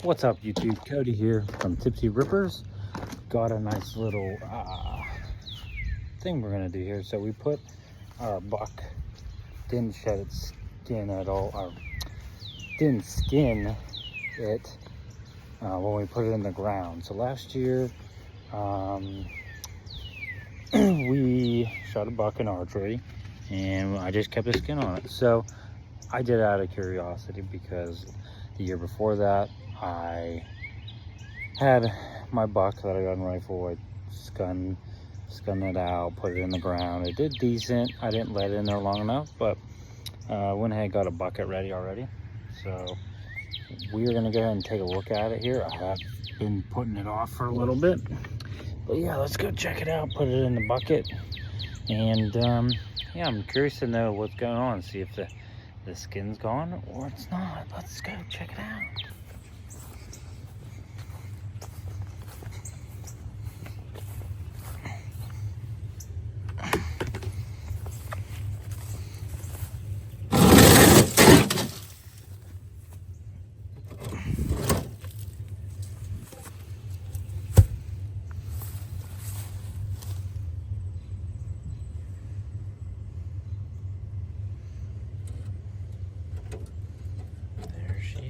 What's up, YouTube? Cody here from Tipsy Rippers. Got a nice little thing we're gonna do here. So we put our buck, didn't shed its skin at all, or didn't skin it when we put it in the ground. So last year we shot a buck in archery and I just kept the skin on it. So I did it out of curiosity because the year before that I had my buck that I got in rifle. I skunned it out, put it in the ground. It did decent. I didn't let it in there long enough, but went ahead and got a bucket ready already. So we're gonna go ahead and take a look at it here. I have been putting it off for a little bit, but yeah, let's go check it out, put it in the bucket. And yeah, I'm curious to know what's going on, see if the skin's gone or it's not. Let's go check it out.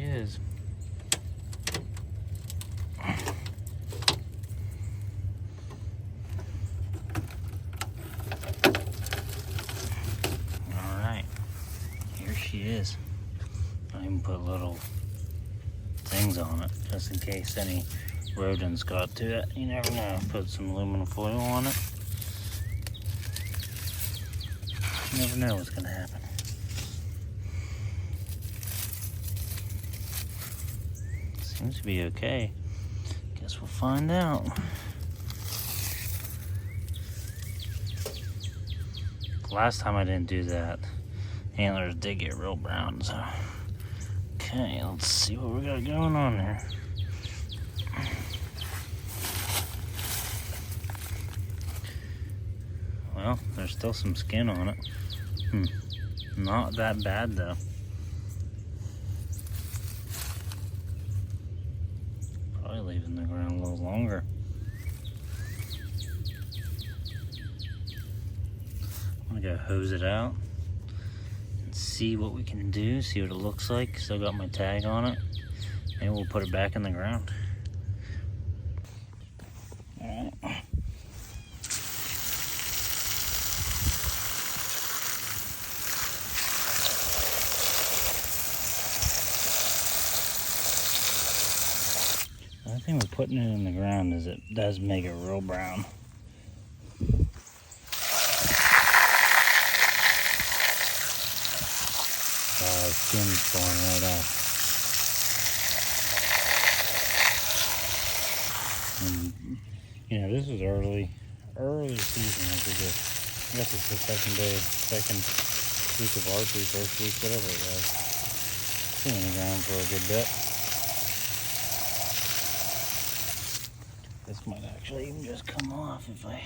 Is. All right, here she is. I even put little things on it just in case any rodents got to it. You never know. Put some aluminum foil on it. You never know what's gonna happen. Seems to be okay. Guess we'll find out. Last time I didn't do that, antlers did get real brown, so. Okay, let's see what we got going on here. Well, there's still some skin on it. Not that bad though. Leave in the ground a little longer. I'm gonna go hose it out and see what we can do, see what it looks like. Still got my tag on it. Maybe we'll put it back in the ground. Alright. The thing with putting it in the ground is it does make it real brown. Skin's falling right off. And, you know, this is early season. I guess it's the second week of archery, first week, whatever it was. It's been in the ground for a good bit. This might actually even just come off if I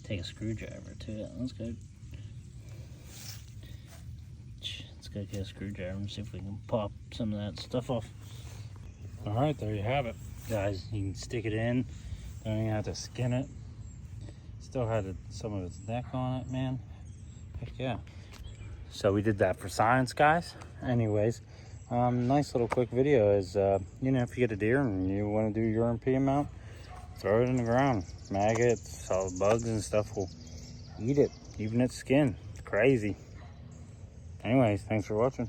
take a screwdriver to it. Let's go get a screwdriver and see if we can pop some of that stuff off. All right, there you have it, guys. You can stick it in. Don't even have to skin it. Still had some of its neck on it, man. Heck yeah. So we did that for science, guys. Anyways, nice little quick video is, you know, if you get a deer and you want to do your urine pee amount, throw it in the ground. Maggots, all the bugs and stuff will eat it, even its skin. It's crazy. Anyways, thanks for watching.